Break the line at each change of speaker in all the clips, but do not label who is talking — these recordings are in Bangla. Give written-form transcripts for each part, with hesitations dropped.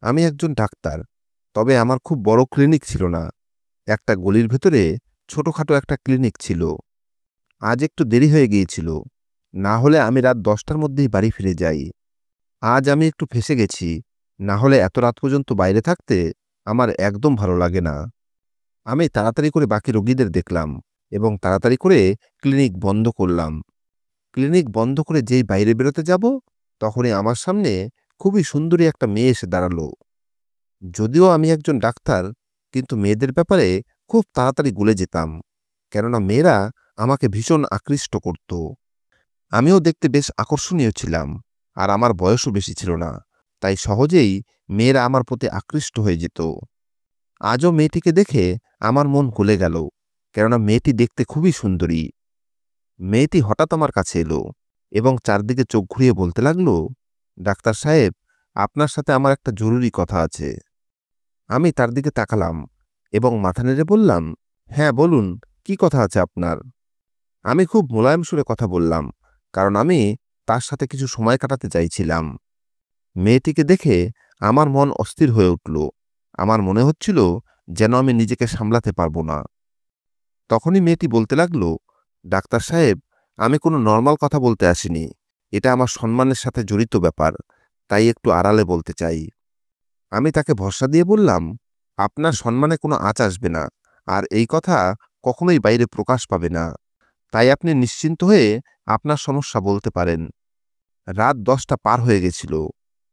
আমি একজন ডাক্তার, তবে আমার খুব বড় ক্লিনিক ছিল না। একটা গলির ভেতরে ছোটখাটো একটা ক্লিনিক ছিল। আজ একটু দেরি হয়ে গিয়েছিল, না হলে আমি রাত 10টার মধ্যেই বাড়ি ফিরে যাই। আজ আমি একটু ফেঁসে গেছি, না হলে এত রাত পর্যন্ত বাইরে থাকতে আমার একদম ভালো লাগে না। আমি তাড়াতাড়ি করে বাকি রোগীদের দেখলাম এবং তাড়াতাড়ি করে ক্লিনিক বন্ধ করলাম। ক্লিনিক বন্ধ করে যেই বাইরে বেরোতে যাব, তখনই আমার সামনে খুবই সুন্দরী একটা মেয়ে এসে দাঁড়ালো। যদিও আমি একজন ডাক্তার, কিন্তু মেয়েদের ব্যাপারে খুব তাড়াতাড়ি গলে যেতাম, কেননা মেয়েরা আমাকে ভীষণ আকৃষ্ট করত। আমিও দেখতে বেশ আকর্ষণীয় ছিলাম, আর আমার বয়সও বেশি ছিল না, তাই সহজেই মেয়েরা আমার প্রতি আকৃষ্ট হয়ে যেত। আজও মেয়েটিকে দেখে আমার মন গলে গেল, কেননা মেয়েটি দেখতে খুবই সুন্দরী। মেয়েটি হঠাৎ আমার কাছে এলো এবং চারদিকে চোখ ঘুরিয়ে বলতে লাগলো, ডাক্তার সাহেব, আপনার সাথে আমার একটা জরুরি কথা আছে। আমি তার দিকে তাকালাম এবং মাথা নেড়ে বললাম, হ্যাঁ বলুন, কি কথা আছে আপনার? আমি খুব মোলায়েম সুরে কথা বললাম, কারণ আমি তার সাথে কিছু সময় কাটাতে চাইছিলাম। মেয়েটিকে দেখে আমার মন অস্থির হয়ে উঠল। আমার মনে হচ্ছিল যেন আমি নিজেকে সামলাতে পারবো না। তখনই মেয়েটি বলতে লাগলো, ডাক্তার সাহেব, আমি কোনো নর্মাল কথা বলতে আসিনি। এটা আমার সম্মানের সাথে জড়িত ব্যাপার, তাই একটু আড়ালে বলতে চাই। আমি তাকে ভরসা দিয়ে বললাম, আপনার সম্মানে কোনো আঁচ আসবে না, আর এই কথা কখনোই বাইরে প্রকাশ পাবে না। তাই আপনি নিশ্চিন্ত হয়ে আপনার সমস্যা বলতে পারেন। রাত 10টা পার হয়ে গেছিল,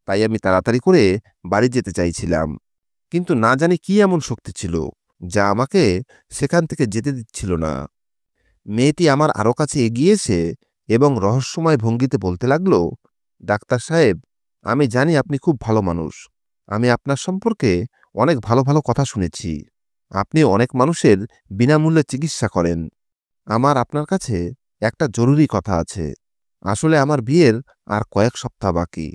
তাই আমি তাড়াতাড়ি করে বাড়ি যেতে চাইছিলাম। কিন্তু না জানি কি এমন শক্তি ছিল যা আমাকে সেখান থেকে যেতে দিচ্ছিল না। মেয়েটি আমার আরো কাছে এগিয়েছে এবং রহস্যময় ভঙ্গিতে বলতে লাগলো, ডাক্তার সাহেব, আমি জানি আপনি খুব ভালো মানুষ। আমি আপনার সম্পর্কে অনেক ভালো ভালো কথা শুনেছি। আপনি অনেক মানুষের বিনামূল্যে চিকিৎসা করেন। আমার আপনার কাছে একটা জরুরি কথা আছে। আসলে আমার বিয়ের আর কয়েক সপ্তাহ বাকি,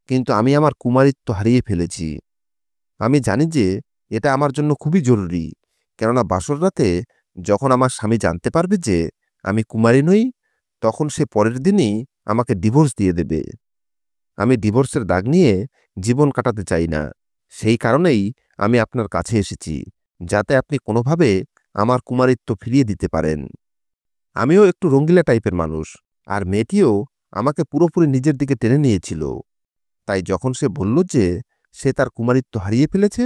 কিন্তু আমি আমার কুমারিত্ব হারিয়ে ফেলেছি। আমি জানি যে এটা আমার জন্য খুবই জরুরি, কেননা বাসর রাতে যখন আমার স্বামী জানতে পারবে যে আমি কুমারী নই, তখন সে পরের দিনই আমাকে ডিভোর্স দিয়ে দেবে। আমি ডিভোর্সের দাগ নিয়ে জীবন কাটাতে চাই না। সেই কারণেই আমি আপনার কাছে এসেছি, যাতে আপনি কোনোভাবে আমার কুমারিত্ব ফিরিয়ে দিতে পারেন। আমিও একটু রঙ্গিলা টাইপের মানুষ, আর মেয়েটিও আমাকে পুরোপুরি নিজের দিকে টেনে নিয়েছিল। তাই যখন সে বলল যে সে তার কুমারিত্ব হারিয়ে ফেলেছে,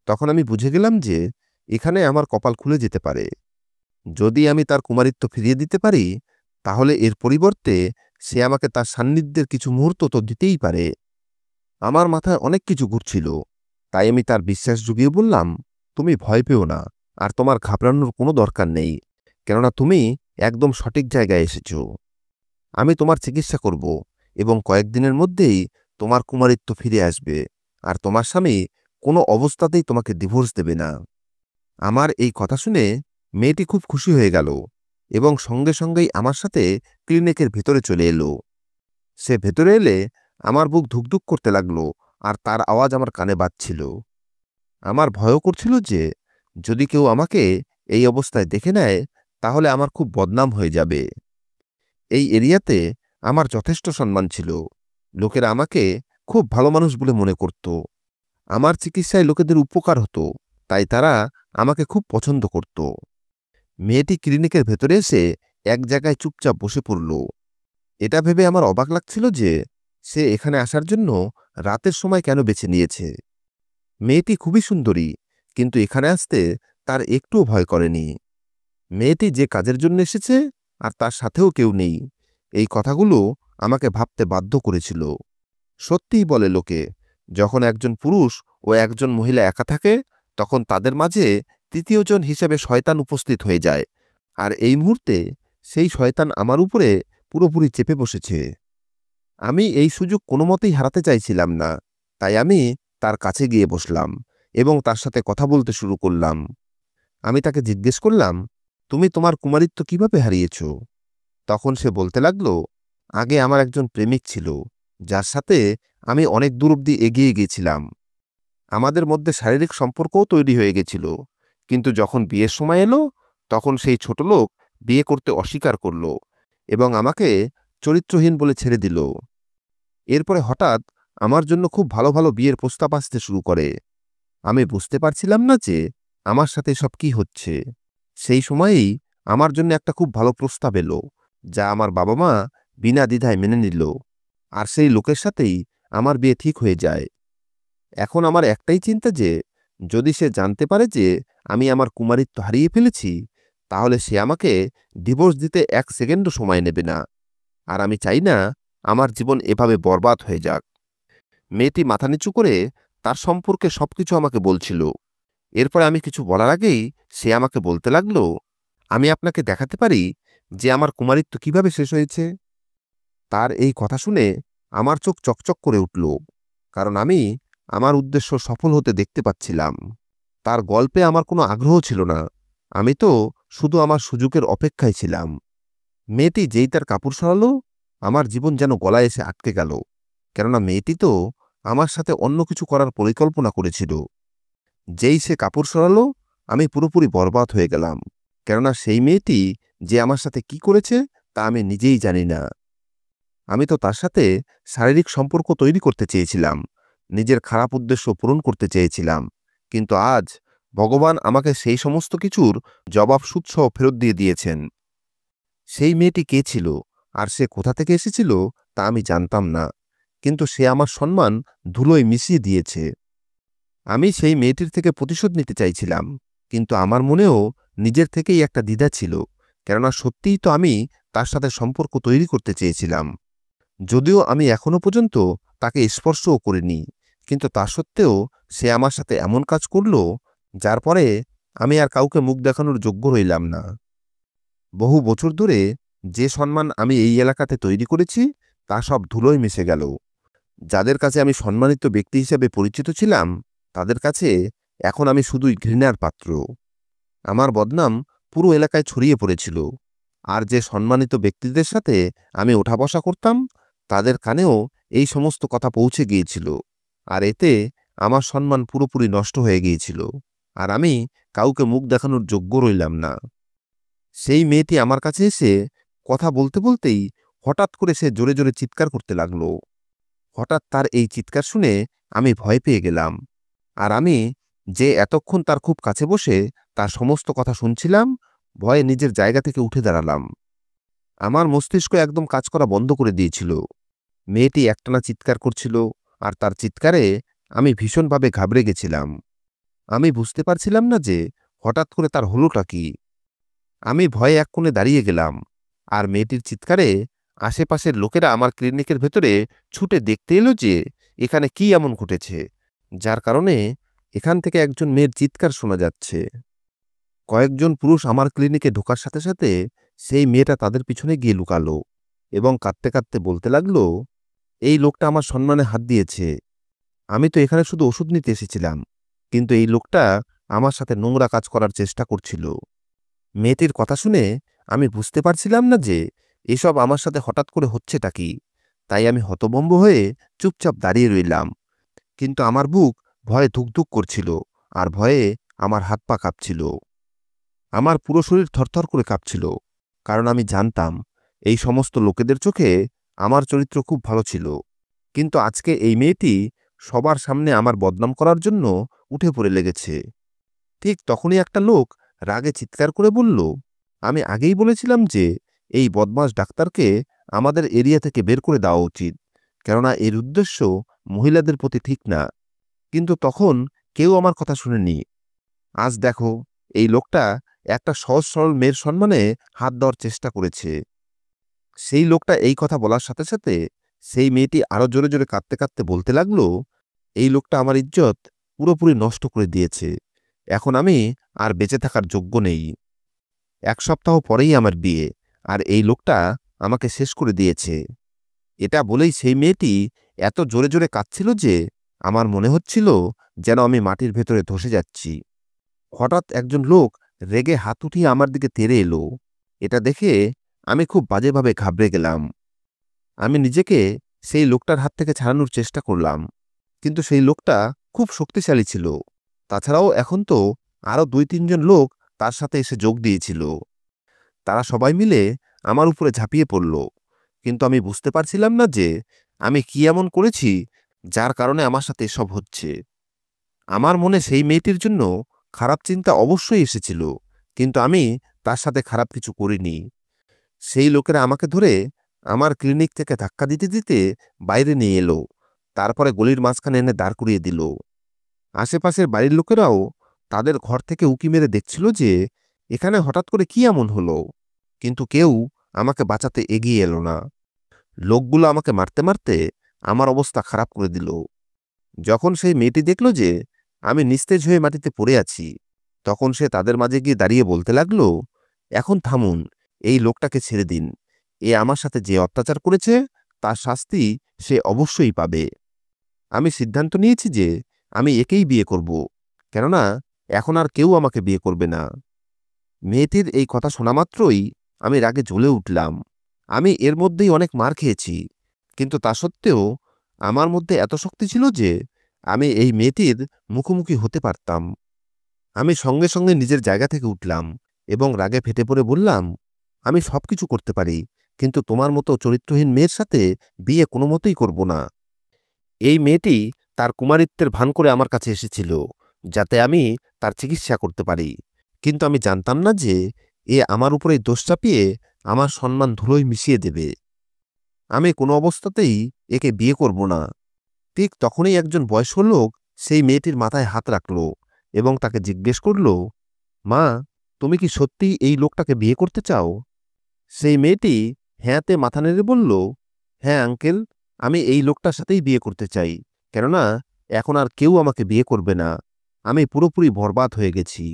তখন আমি বুঝে গেলাম যে এখানে আমার কপাল খুলে যেতে পারে। যদি আমি তার কুমারিত্ব ফিরিয়ে দিতে পারি, তাহলে এর পরিবর্তে সে আমাকে তার সান্নিধ্যের কিছু মুহূর্ত তো দিতেই পারে। আমার মাথায় অনেক কিছু ঘুরছিল, তাই আমি তার বিশ্বাস জুগিয়ে বললাম, তুমি ভয় পেও না, আর তোমার ঘাবড়ানোর কোনো দরকার নেই, কেননা তুমি একদম সঠিক জায়গায় এসেছ। আমি তোমার চিকিৎসা করব এবং কয়েকদিনের মধ্যেই তোমার কুমারিত্ব ফিরে আসবে, আর তোমার স্বামী কোনো অবস্থাতেই তোমাকে ডিভোর্স দেবে না। আমার এই কথা শুনে মেয়েটি খুব খুশি হয়ে গেল এবং সঙ্গে সঙ্গেই আমার সাথে ক্লিনিকের ভেতরে চলে এলো। সে ভেতরে এলে আমার বুক ধুকধুক করতে লাগলো, আর তার আওয়াজ আমার কানে বাজছিল। আমার ভয়ও করছিল যে যদি কেউ আমাকে এই অবস্থায় দেখে নেয়, তাহলে আমার খুব বদনাম হয়ে যাবে। এই এরিয়াতে আমার যথেষ্ট সম্মান ছিল। লোকেরা আমাকে খুব ভালো মানুষ বলে মনে করত। আমার চিকিৎসায় লোকেদের উপকার হতো, তাই তারা আমাকে খুব পছন্দ করত। মেয়েটি ক্লিনিকের ভেতরে এসে এক জায়গায় চুপচাপ বসে পড়ল। এটা ভেবে আমার অবাক লাগছিল যে সে এখানে আসার জন্য রাতের সময় কেন বেছে নিয়েছে। মেয়েটি খুবই সুন্দরী, কিন্তু এখানে আসতে তার একটুও ভয় করেনি। মেয়েটি যে কাজের জন্য এসেছে আর তার সাথেও কেউ নেই, এই কথাগুলো আমাকে ভাবতে বাধ্য করেছিল। সত্যিই বলে লোকে, যখন একজন পুরুষ ও একজন মহিলা একা থাকে, তখন তাদের মাঝে তৃতীয়জন হিসেবে শয়তান উপস্থিত হয়ে যায়। আর এই মুহূর্তে সেই শয়তান আমার উপরে পুরোপুরি চেপে বসেছে। আমি এই সুযোগ কোনো মতেই হারাতে চাইছিলাম না, তাই আমি তার কাছে গিয়ে বসলাম এবং তার সাথে কথা বলতে শুরু করলাম। আমি তাকে জিজ্ঞেস করলাম, তুমি তোমার কুমারিত্ব কিভাবে হারিয়েছ? তখন সে বলতে লাগলো, আগে আমার একজন প্রেমিক ছিল, যার সাথে আমি অনেক দূর অব্দি এগিয়ে গিয়েছিলাম। আমাদের মধ্যে শারীরিক সম্পর্কও তৈরি হয়ে গেছিল, কিন্তু যখন বিয়ের সময় এলো, তখন সেই ছোট লোক বিয়ে করতে অস্বীকার করল এবং আমাকে চরিত্রহীন বলে ছেড়ে দিল। এরপরে হঠাৎ আমার জন্য খুব ভালো ভালো বিয়ের প্রস্তাব আসতে শুরু করে। আমি বুঝতে পারছিলাম না যে আমার সাথে এসব কি হচ্ছে। সেই সময়েই আমার জন্য একটা খুব ভালো প্রস্তাব এলো, যা আমার বাবা মা বিনা দ্বিধায় মেনে নিল। আর সেই লোকের সাথেই আমার বিয়ে ঠিক হয়ে যায়। এখন আমার একটাই চিন্তা যে যদি সে জানতে পারে যে আমি আমার কুমারিত্ব হারিয়ে ফেলেছি, তাহলে সে আমাকে ডিভোর্স দিতে 1 সেকেন্ডও সময় নেবে না। আর আমি চাই না আমার জীবন এভাবে বরবাদ হয়ে যাক। মেয়েটি মাথা নিচু করে তার সম্পর্কে সবকিছু আমাকে বলছিল। এরপরে আমি কিছু বলার আগেই সে আমাকে বলতে লাগলো, আমি আপনাকে দেখাতে পারি যে আমার কুমারিত্ব কিভাবে শেষ হয়েছে। তার এই কথা শুনে আমার চোখ চকচক করে উঠল, কারণ আমি আমার উদ্দেশ্য সফল হতে দেখতে পাচ্ছিলাম। তার গল্পে আমার কোনো আগ্রহ ছিল না। আমি তো শুধু আমার সুযোগের অপেক্ষায় ছিলাম। মেয়েটি যেই তার কাপড় সরালো, আমার জীবন যেন গলায় এসে আটকে গেল। কেননা মেয়েটি তো আমার সাথে অন্য কিছু করার পরিকল্পনা করেছিল। যেই সে কাপড় সরালো, আমি পুরোপুরি বরবাদ হয়ে গেলাম। কেননা সেই মেয়েটি যে আমার সাথে কি করেছে তা আমি নিজেই জানি না। আমি তো তার সাথে শারীরিক সম্পর্ক তৈরি করতে চেয়েছিলাম, নিজের খারাপ উদ্দেশ্য পূরণ করতে চেয়েছিলাম। কিন্তু আজ ভগবান আমাকে সেই সমস্ত কিছুর জবাব সুদসহ ফেরত দিয়ে দিয়েছেন। সেই মেয়েটি কে ছিল আর সে কোথা থেকে এসেছিল তা আমি জানতাম না, কিন্তু সে আমার সম্মান ধুলোয় মিশিয়ে দিয়েছে। আমি সেই মেয়েটির থেকে প্রতিশোধ নিতে চাইছিলাম, কিন্তু আমার মনেও নিজের থেকেই একটা দ্বিধা ছিল। কেননা সত্যিই তো আমি তার সাথে সম্পর্ক তৈরি করতে চেয়েছিলাম। যদিও আমি এখনো পর্যন্ত তাকে স্পর্শও করিনি, কিন্তু তা সত্ত্বেও সে আমার সাথে এমন কাজ করল, যার পরে আমি আর কাউকে মুখ দেখানোর যোগ্য রইলাম না। বহু বছর ধরে যে সম্মান আমি এই এলাকাতে তৈরি করেছি, তা সব ধুলোয় মিশে গেল। যাদের কাছে আমি সম্মানিত ব্যক্তি হিসেবে পরিচিত ছিলাম, তাদের কাছে এখন আমি শুধুই ঘৃণার পাত্র। আমার বদনাম পুরো এলাকায় ছড়িয়ে পড়েছিল। আর যে সম্মানিত ব্যক্তিদের সাথে আমি ওঠা বসা করতাম, তাদের কানেও এই সমস্ত কথা পৌঁছে গিয়েছিল। আর এতে আমার সম্মান পুরোপুরি নষ্ট হয়ে গিয়েছিল। আর আমি কাউকে মুখ দেখানোর যোগ্য রইলাম না। সেই মেয়েটি আমার কাছে এসে কথা বলতে বলতেই হঠাৎ করে সে জোরে জোরে চিৎকার করতে লাগলো। হঠাৎ তার এই চিৎকার শুনে আমি ভয় পেয়ে গেলাম। আর আমি যে এতক্ষণ তার খুব কাছে বসে তার সমস্ত কথা শুনছিলাম, ভয়ে নিজের জায়গা থেকে উঠে দাঁড়ালাম। আমার মস্তিষ্ক একদম কাজ করা বন্ধ করে দিয়েছিল। মেয়েটি একটানা চিৎকার করছিল, আর তার চিৎকারে আমি ভীষণভাবে ঘাবড়ে গেছিলাম। আমি বুঝতে পারছিলাম না যে হঠাৎ করে তার হলোটা কি। আমি ভয়ে এক কোণে দাঁড়িয়ে গেলাম। আর মেয়েটির চিৎকারে আশেপাশের লোকেরা আমার ক্লিনিকের ভেতরে ছুটে দেখতে এলো যে এখানে কি এমন ঘটেছে, যার কারণে এখান থেকে একজন মেয়ের চিৎকার শোনা যাচ্ছে। কয়েকজন পুরুষ আমার ক্লিনিকে ঢোকার সাথে সাথে সেই মেয়েটা তাদের পিছনে গিয়ে লুকালো এবং কাঁদতে কাঁদতে বলতে লাগলো, এই লোকটা আমার সম্মানে হাত দিয়েছে। আমি তো এখানে শুধু ওষুধ নিতে এসেছিলাম, কিন্তু এই লোকটা আমার সাথে নোংরা কাজ করার চেষ্টা করছিল। মেয়েটির কথা শুনে আমি বুঝতে পারছিলাম না যে এসব আমার সাথে হঠাৎ করে হচ্ছেটা কি। তাই আমি হতভম্ব হয়ে চুপচাপ দাঁড়িয়ে রইলাম। কিন্তু আমার বুক ভয়ে ধুকধুক করছিল, আর ভয়ে আমার হাত পা কাঁপছিল। আমার পুরো শরীর থরথর করে কাঁপছিল, কারণ আমি জানতাম এই সমস্ত লোকেদের চোখে আমার চরিত্র খুব ভালো ছিল। কিন্তু আজকে এই মেয়েটি সবার সামনে আমার বদনাম করার জন্য উঠে পড়ে লেগেছে। ঠিক তখনই একটা লোক রাগে চিৎকার করে বলল, আমি আগেই বলেছিলাম যে এই বদমাস ডাক্তারকে আমাদের এরিয়া থেকে বের করে দেওয়া উচিত, কেননা এর উদ্দেশ্য মহিলাদের প্রতি ঠিক না। কিন্তু তখন কেউ আমার কথা শুনেনি। আজ দেখো, এই লোকটা একটা সহজ সরল মেয়ের সম্মানে হাত দেওয়ার চেষ্টা করেছে। সেই লোকটা এই কথা বলার সাথে সাথে সেই মেয়েটি আরো জোরে জোরে কাঁদতে কাঁদতে বলতে লাগলো, এই লোকটা আমার ইজ্জত পুরোপুরি নষ্ট করে দিয়েছে। এখন আমি আর বেঁচে থাকার যোগ্য নেই। 1 সপ্তাহ পরেই আমার বিয়ে, আর এই লোকটা আমাকে শেষ করে দিয়েছে। এটা বলেই সেই মেয়েটি এত জোরে জোরে কাঁদছিল যে আমার মনে হচ্ছিল যেন আমি মাটির ভেতরে ধসে যাচ্ছি। হঠাৎ একজন লোক রেগে হাত উঠিয়ে আমার দিকে তেড়ে এলো। এটা দেখে আমি খুব বাজেভাবে ঘাবড়ে গেলাম। আমি নিজেকে সেই লোকটার হাত থেকে ছাড়ানোর চেষ্টা করলাম, কিন্তু সেই লোকটা খুব শক্তিশালী ছিল। তাছাড়াও এখন তো আরও 2-3 জন লোক তার সাথে এসে যোগ দিয়েছিল। তারা সবাই মিলে আমার উপরে ঝাঁপিয়ে পড়ল। কিন্তু আমি বুঝতে পারছিলাম না যে আমি কি এমন করেছি যার কারণে আমার সাথে এসব হচ্ছে। আমার মনে সেই মেয়েটির জন্য খারাপ চিন্তা অবশ্যই এসেছিল, কিন্তু আমি তার সাথে খারাপ কিছু করিনি। সেই লোকেরা আমাকে ধরে আমার ক্লিনিক থেকে ধাক্কা দিতে দিতে বাইরে নিয়ে এলো, তারপরে গলির মাঝখানে এনে দাঁড় করিয়ে দিল। আশেপাশের বাড়ির লোকেরাও তাদের ঘর থেকে উঁকি মেরে দেখছিল যে এখানে হঠাৎ করে কি এমন হলো, কিন্তু কেউ আমাকে বাঁচাতে এগিয়ে এলো না। লোকগুলো আমাকে মারতে মারতে আমার অবস্থা খারাপ করে দিল। যখন সেই মেয়েটি দেখল যে আমি নিস্তেজ হয়ে মাটিতে পড়ে আছি, তখন সে তাদের মাঝে গিয়ে দাঁড়িয়ে বলতে লাগলো, এখন থামুন, এই লোকটাকে ছেড়ে দিন। এ আমার সাথে যে অত্যাচার করেছে তার শাস্তি সে অবশ্যই পাবে। আমি সিদ্ধান্ত নিয়েছি যে আমি একেই বিয়ে করব, কেননা এখন আর কেউ আমাকে বিয়ে করবে না। মেয়েটির এই কথা শোনা মাত্রই আমি রাগে জ্বলে উঠলাম। আমি এর মধ্যেই অনেক মার খেয়েছি, কিন্তু তা সত্ত্বেও আমার মধ্যে এত শক্তি ছিল যে আমি এই মেয়েটির মুখোমুখি হতে পারতাম। আমি সঙ্গে সঙ্গে নিজের জায়গা থেকে উঠলাম এবং রাগে ফেটে পড়ে বললাম, আমি সবকিছু করতে পারি, কিন্তু তোমার মতো চরিত্রহীন মেয়ের সাথে বিয়ে কোনো মতেই করব না। এই মেয়েটি তার কুমারিত্বের ভান করে আমার কাছে এসেছিল, যাতে আমি তার চিকিৎসা করতে পারি, কিন্তু আমি জানতাম না যে এ আমার উপরে দোষ চাপিয়ে আমার সম্মান ধুলোয় মিশিয়ে দেবে। আমি কোনো অবস্থাতেই একে বিয়ে করব না। ঠিক তখনই একজন বয়স্ক লোক সেই মেয়েটির মাথায় হাত রাখল এবং তাকে জিজ্ঞেস করল, মা, তুমি কি সত্যিই এই লোকটাকে বিয়ে করতে চাও? সেই মেয়েটি হ্যাঁতে মাথা নেড়ে বলল, হ্যাঁ আঙ্কেল, আমি এই লোকটার সাথেই বিয়ে করতে চাই, কেননা এখন আর কেউ আমাকে বিয়ে করবে না। আমি পুরোপুরি বরবাদ হয়ে গেছি।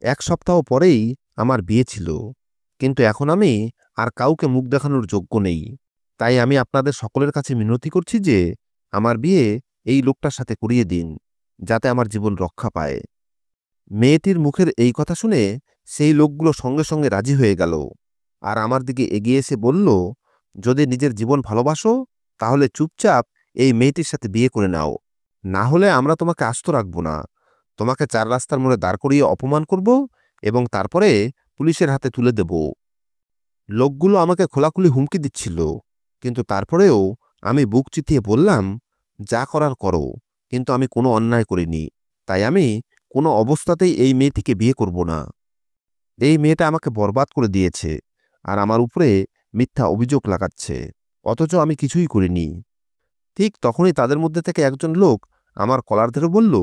1 সপ্তাহ পরেই আমার বিয়ে ছিল, কিন্তু এখন আমি আর কাউকে মুখ দেখানোর যোগ্য নেই। তাই আমি আপনাদের সকলের কাছে মিনতি করছি যে আমার বিয়ে এই লোকটার সাথে করিয়ে দিন, যাতে আমার জীবন রক্ষা পায়। মেয়েটির মুখের এই কথা শুনে সেই লোকগুলো সঙ্গে সঙ্গে রাজি হয়ে গেল আর আমার দিকে এগিয়ে এসে বলল, যদি নিজের জীবন ভালোবাসো তাহলে চুপচাপ এই মেয়েটির সাথে বিয়ে করে নাও, না হলে আমরা তোমাকে আস্ত রাখব না। তোমাকে 4 রাস্তার মোড়ে দাঁড় করিয়ে অপমান করব এবং তারপরে পুলিশের হাতে তুলে দেব। লোকগুলো আমাকে খোলাখুলি হুমকি দিচ্ছিল, কিন্তু তারপরেও আমি বুক চিতিয়ে বললাম, যা করার করো, কিন্তু আমি কোনো অন্যায় করিনি, তাই আমি কোনো অবস্থাতেই এই মেয়েটিকে বিয়ে করব না। এই মেয়েটা আমাকে বরবাদ করে দিয়েছে আর আমার উপরে মিথ্যা অভিযোগ লাগাচ্ছে, অথচ আমি কিছুই করিনি। ঠিক তখনই তাদের মধ্যে থেকে একজন লোক আমার কলার ধরে বলল,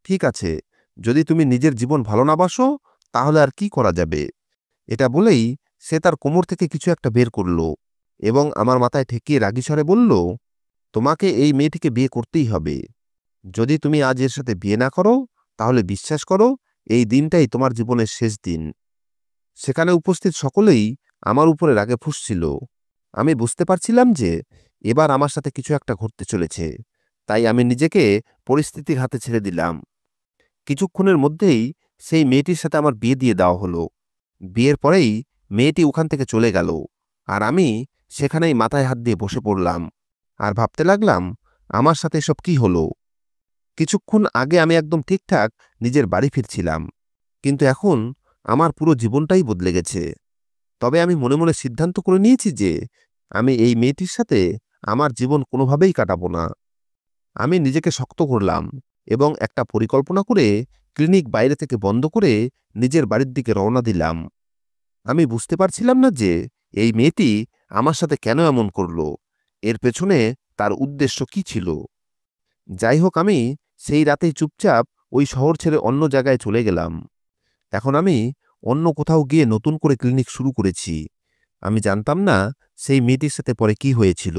ঠিক আছে, যদি তুমি নিজের জীবন ভালো না বাসো তাহলে আর কি করা যাবে। এটা বলেই সে তার কোমর থেকে কিছু একটা বের করল এবং আমার মাথায় ঠেকিয়ে রাগী স্বরে বলল, তোমাকে এই মেয়েটিকে বিয়ে করতেই হবে। যদি তুমি আজ এর সাথে বিয়ে না করো তাহলে বিশ্বাস করো, এই দিনটাই তোমার জীবনের শেষ দিন। সেখানে উপস্থিত সকলেই আমার উপরে রাগে ফুঁসছিল। আমি বুঝতে পারছিলাম যে এবার আমার সাথে কিছু একটা ঘটতে চলেছে, তাই আমি নিজেকে পরিস্থিতির হাতে ছেড়ে দিলাম। কিছুক্ষণের মধ্যেই সেই মেয়েটির সাথে আমার বিয়ে দিয়ে দেওয়া হলো। বিয়ের পরেই মেয়েটি ওখান থেকে চলে গেল আর আমি সেখানেই মাথায় হাত দিয়ে বসে পড়লাম আর ভাবতে লাগলাম, আমার সাথে এসব কি হলো। কিছুক্ষণ আগে আমি একদম ঠিকঠাক নিজের বাড়ি ফিরছিলাম, কিন্তু এখন আমার পুরো জীবনটাই বদলে গেছে। তবে আমি মনে মনে সিদ্ধান্ত করে নিয়েছি যে আমি এই মেয়েটির সাথে আমার জীবন কোনোভাবেই কাটাবো না। আমি নিজেকে শক্ত করলাম এবং একটা পরিকল্পনা করে ক্লিনিক বাইরে থেকে বন্ধ করে নিজের বাড়ির দিকে রওনা দিলাম। আমি বুঝতে পারছিলাম না যে এই মেয়েটি আমার সাথে কেন এমন করল, এর পেছনে তার উদ্দেশ্য কি ছিল। যাই হোক, আমি সেই রাতেই চুপচাপ ওই শহর ছেড়ে অন্য জায়গায় চলে গেলাম। এখন আমি অন্য কোথাও গিয়ে নতুন করে ক্লিনিক শুরু করেছি। আমি জানতাম না সেই মেয়েটির সাথে পরে কি হয়েছিল।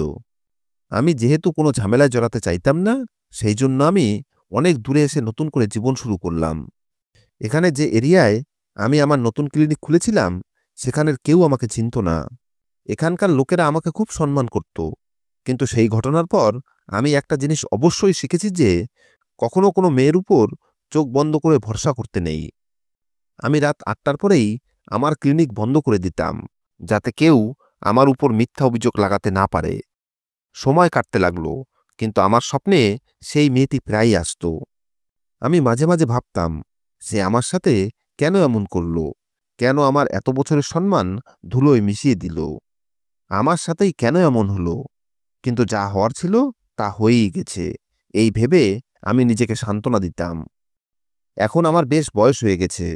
আমি যেহেতু কোনো ঝামেলায় জড়াতে চাইতাম না, সেই জন্য আমি অনেক দূরে এসে নতুন করে জীবন শুরু করলাম। এখানে যে এরিয়ায় আমি আমার নতুন ক্লিনিক খুলেছিলাম সেখানের কেউ আমাকে চিনত না। এখানকার লোকেরা আমাকে খুব সম্মান করত, কিন্তু সেই ঘটনার পর আমি একটা জিনিস অবশ্যই শিখেছি যে কখনো কোনো মেয়ের উপর চোখ বন্ধ করে ভরসা করতে নেই। আমি রাত 8টার পরেই আমার ক্লিনিক বন্ধ করে দিতাম, যাতে কেউ আমার উপর মিথ্যা অভিযোগ লাগাতে না পারে। সময় কাটতে লাগলো, কিন্তু আমার স্বপ্নে সেই মেয়েটি প্রায়ই আসত। আমি মাঝে মাঝে ভাবতাম, সে আমার সাথে কেন এমন করল, কেন আমার এত বছরের সম্মান ধুলোয় মিশিয়ে দিল, আমার সাথেই কেন এমন হলো। কিন্তু যা হওয়ার ছিল তা হয়েই গেছে, এই ভেবে আমি নিজেকে সান্ত্বনা দিতাম। এখন আমার বেশ বয়স হয়ে গেছে।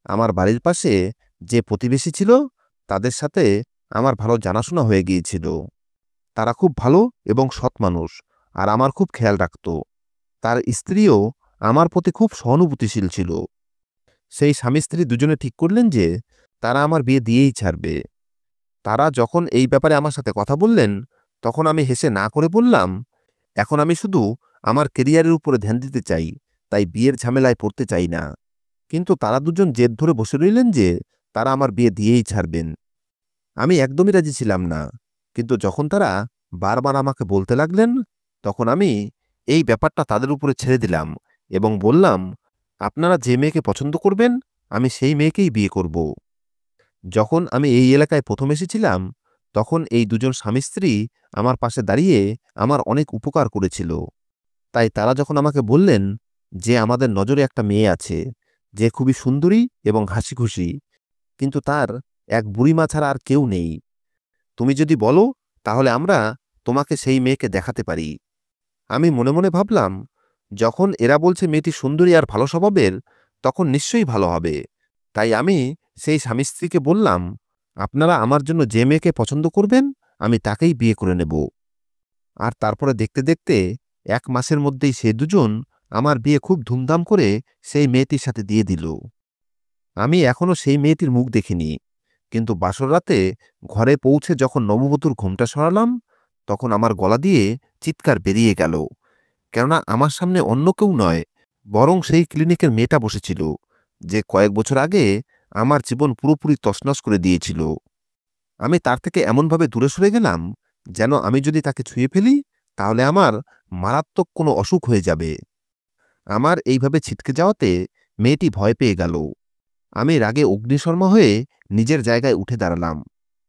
আমার বাড়ির পাশে যে প্রতিবেশী ছিল তাদের সাথে আমার ভালো জানাশোনা হয়ে গিয়েছিল। তারা খুব ভালো এবং সৎ মানুষ, আর আমার খুব খেয়াল রাখত। তার স্ত্রীও আমার প্রতি খুব সহানুভূতিশীল ছিল। সেই স্বামী স্ত্রী দুজনে ঠিক করলেন যে তারা আমার বিয়ে দিয়েই ছাড়বে। তারা যখন এই ব্যাপারে আমার সাথে কথা বললেন, তখন আমি হেসে না করে বললাম, এখন আমি শুধু আমার কেরিয়ারের উপরে ধ্যান দিতে চাই, তাই বিয়ের ঝামেলায় পড়তে চাই না। কিন্তু তারা দুজন জেদ ধরে বসে রইলেন যে তারা আমার বিয়ে দিয়েই ছাড়বেন। আমি একদমই রাজি ছিলাম না। কিন্তু যখন তারা বারবার আমাকে বলতে লাগলেন, তখন আমি এই ব্যাপারটা তাদের উপরে ছেড়ে দিলাম এবং বললাম, আপনারা যে মেয়েকে পছন্দ করবেন, আমি সেই মেয়েকেই বিয়ে করব। যখন আমি এই এলাকায় প্রথম এসেছিলাম, তখন এই দুজন স্বামী স্ত্রী আমার পাশে দাঁড়িয়ে আমার অনেক উপকার করেছিল। তাই তারা যখন আমাকে বললেন যে আমাদের নজরে একটা মেয়ে আছে, যে খুবই সুন্দরী এবং হাসিখুশি, কিন্তু তার এক বুড়িমা ছাড়া আর কেউ নেই, তুমি যদি বলো তাহলে আমরা তোমাকে সেই মেয়েকে দেখাতে পারি। আমি মনে মনে ভাবলাম, যখন এরা বলছে মেয়েটি সুন্দরী আর ভালো স্বভাবের, তখন নিশ্চয়ই ভালো হবে। তাই আমি সেই স্বামী স্ত্রীকে বললাম, আপনারা আমার জন্য যে মেয়েকে পছন্দ করবেন, আমি তাকেই বিয়ে করে নেব। আর তারপরে দেখতে দেখতে 1 মাসের মধ্যেই সে দুজন আমার বিয়ে খুব ধুমধাম করে সেই মেয়েটির সাথে দিয়ে দিল। আমি এখনো সেই মেয়েটির মুখ দেখিনি, কিন্তু বাসর রাতে ঘরে পৌঁছে যখন নববধূর ঘোমটা সরালাম, তখন আমার গলা দিয়ে চিৎকার বেরিয়ে গেল। কেননা আমার সামনে অন্য কেউ নয়, বরং সেই ক্লিনিকের মেয়েটা বসেছিল, যে কয়েক বছর আগে আমার জীবন পুরোপুরি তছনছ করে দিয়েছিল। আমি তার থেকে এমনভাবে দূরে সরে গেলাম, যেন আমি যদি তাকে ছুঁয়ে ফেলি তাহলে আমার মারাত্মক কোনো অসুখ হয়ে যাবে। আমার এইভাবে ছিটকে যাওয়াতে মেয়েটি ভয় পেয়ে গেল। আমি রাগে অগ্নিশর্মা হয়ে নিজের জায়গায় উঠে দাঁড়ালাম,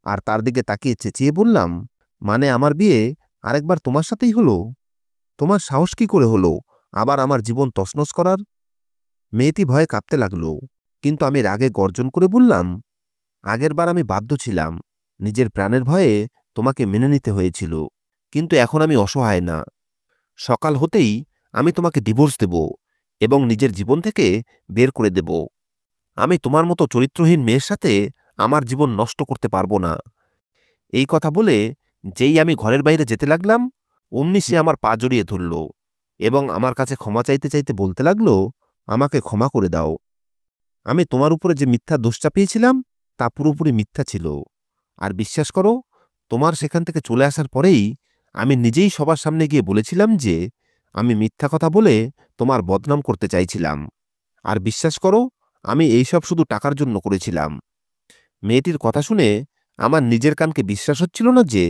আর তার দিকে তাকিয়ে চেঁচিয়ে বললাম, মানে আমার বিয়ে আরেকবার তোমার সাথেই হলো? তোমার সাহস কি করে হলো আবার আমার জীবন তছনছ করার? মেয়েটি ভয়ে কাঁপতে লাগল, কিন্তু আমি রাগে গর্জন করে বললাম, আগেরবার আমি বাধ্য ছিলাম, নিজের প্রাণের ভয়ে তোমাকে মেনে নিতে হয়েছিল, কিন্তু এখন আমি অসহায় না। সকাল হতেই আমি তোমাকে ডিভোর্স দেব এবং নিজের জীবন থেকে বের করে দেব। আমি তোমার মতো চরিত্রহীন মেয়ের সাথে আমার জীবন নষ্ট করতে পারবো না। এই কথা বলে যেই আমি ঘরের বাইরে যেতে লাগলাম, অমনি সে আমার পা জড়িয়ে ধরল এবং আমার কাছে ক্ষমা চাইতে চাইতে বলতে লাগল, আমাকে ক্ষমা করে দাও। আমি তোমার উপরে যে মিথ্যা দোষ চাপিয়েছিলাম তা পুরোপুরি মিথ্যা ছিল। আর বিশ্বাস করো, তোমার সেখান থেকে চলে আসার পরেই আমি নিজেই সবার সামনে গিয়ে বলেছিলাম যে আমি মিথ্যা কথা বলে তোমার বদনাম করতে চাইছিলাম। আর বিশ্বাস করো, আমি এইসব শুধু টাকার জন্য করেছিলাম। মেয়েটির কথা শুনে আমার নিজের কানকে বিশ্বাস হচ্ছিল না যে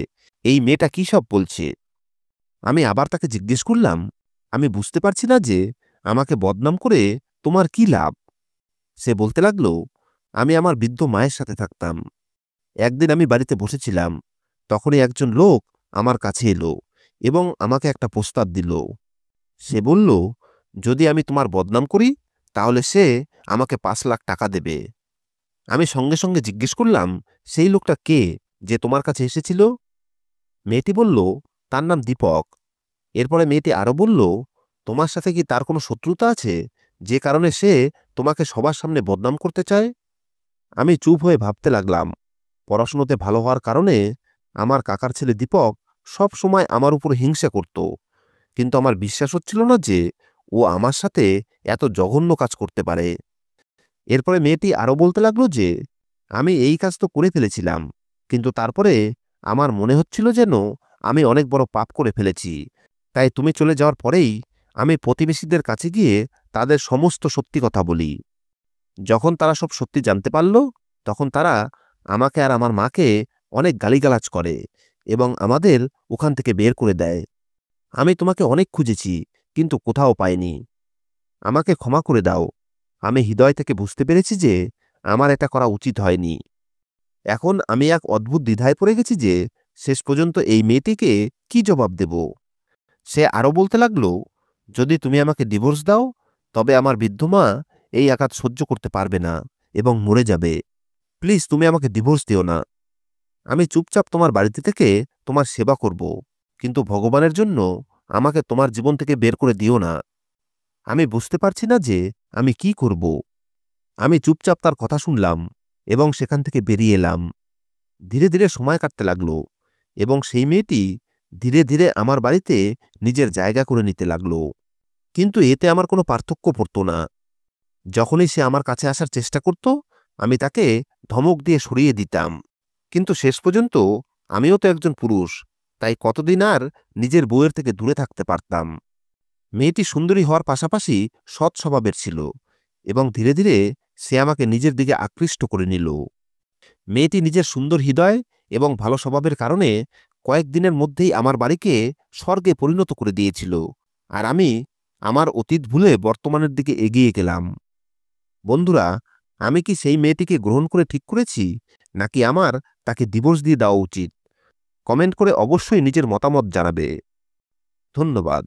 এই মেয়েটা কী সব বলছে। আমি আবার তাকে জিজ্ঞেস করলাম, আমি বুঝতে পারছি না যে আমাকে বদনাম করে তোমার কি লাভ? সে বলতে লাগল, আমি আমার বৃদ্ধ মায়ের সাথে থাকতাম। একদিন আমি বাড়িতে বসেছিলাম, তখনই একজন লোক আমার কাছে এলো এবং আমাকে একটা প্রস্তাব দিল। সে বলল, যদি আমি তোমার বদনাম করি তাহলে সে আমাকে 5 লাখ টাকা দেবে। আমি সঙ্গে সঙ্গে জিজ্ঞেস করলাম, সেই লোকটা কে যে তোমার কাছে এসেছিল? মেয়েটি বলল, তার নাম দীপক। এরপরে মেয়েটি আরও বলল, তোমার সাথে কি তার কোনো শত্রুতা আছে, যে কারণে সে তোমাকে সবার সামনে বদনাম করতে চায়? আমি চুপ হয়ে ভাবতে লাগলাম। পড়াশুনোতে ভালো হওয়ার কারণে আমার কাকার ছেলে দীপক সব সময় আমার উপর হিংসা করত, কিন্তু আমার বিশ্বাস হচ্ছিল না যে ও আমার সাথে এত জঘন্য কাজ করতে পারে। এরপরে মেয়েটি আরও বলতে লাগলো যে আমি এই কাজ তো করে ফেলেছিলাম, কিন্তু তারপরে আমার মনে হচ্ছিল যেন আমি অনেক বড় পাপ করে ফেলেছি। তাই তুমি চলে যাওয়ার পরেই আমি প্রতিবেশীদের কাছে গিয়ে তাদের সমস্ত সত্যি কথা বলি। যখন তারা সব সত্যি জানতে পারল, তখন তারা আমাকে আর আমার মাকে অনেক গালিগালাজ করে এবং আমাদের ওখান থেকে বের করে দেয়। আমি তোমাকে অনেক খুঁজেছি, কিন্তু কোথাও পাইনি। আমাকে ক্ষমা করে দাও। আমি হৃদয় থেকে বুঝতে পেরেছি যে আমার এটা করা উচিত হয়নি। এখন আমি এক অদ্ভুত দ্বিধায় পড়ে গেছি যে শেষ পর্যন্ত এই মেয়েটিকে কি জবাব দেব। সে আরও বলতে লাগল, যদি তুমি আমাকে ডিভোর্স দাও তবে আমার বৃদ্ধ মা এই আঘাত সহ্য করতে পারবে না এবং মরে যাবে। প্লিজ তুমি আমাকে ডিভোর্স দিও না। আমি চুপচাপ তোমার বাড়িতে থেকে তোমার সেবা করব, কিন্তু ভগবানের জন্য আমাকে তোমার জীবন থেকে বের করে দিও না। আমি বুঝতে পারছি না যে আমি কি করব। আমি চুপচাপ তার কথা শুনলাম এবং সেখান থেকে বেরিয়ে এলাম। ধীরে ধীরে সময় কাটতে লাগলো এবং সেই মেয়েটি ধীরে ধীরে আমার বাড়িতে নিজের জায়গা করে নিতে লাগলো। কিন্তু এতে আমার কোনো পার্থক্য পড়ত না। যখনই সে আমার কাছে আসার চেষ্টা করত, আমি তাকে ধমক দিয়ে সরিয়ে দিতাম। কিন্তু শেষ পর্যন্ত আমিও তো একজন পুরুষ, তাই কতদিন আর নিজের বউয়ের থেকে দূরে থাকতে পারতাম। মেয়েটি সুন্দরী হওয়ার পাশাপাশি সৎ স্বভাবের ছিল এবং ধীরে ধীরে সে আমাকে নিজের দিকে আকৃষ্ট করে নিল। মেয়েটি নিজের সুন্দর হৃদয় এবং ভালো স্বভাবের কারণে কয়েকদিনের মধ্যেই আমার বাড়িকে স্বর্গে পরিণত করে দিয়েছিল, আর আমি আমার অতীত ভুলে বর্তমানের দিকে এগিয়ে গেলাম। বন্ধুরা, আমি কি সেই মেয়েটিকে গ্রহণ করে ঠিক করেছি, নাকি আমার তাকে ডিভোর্স দিয়ে দেওয়া উচিত? কমেন্ট করে অবশ্যই নিজের মতামত জানাবে। ধন্যবাদ।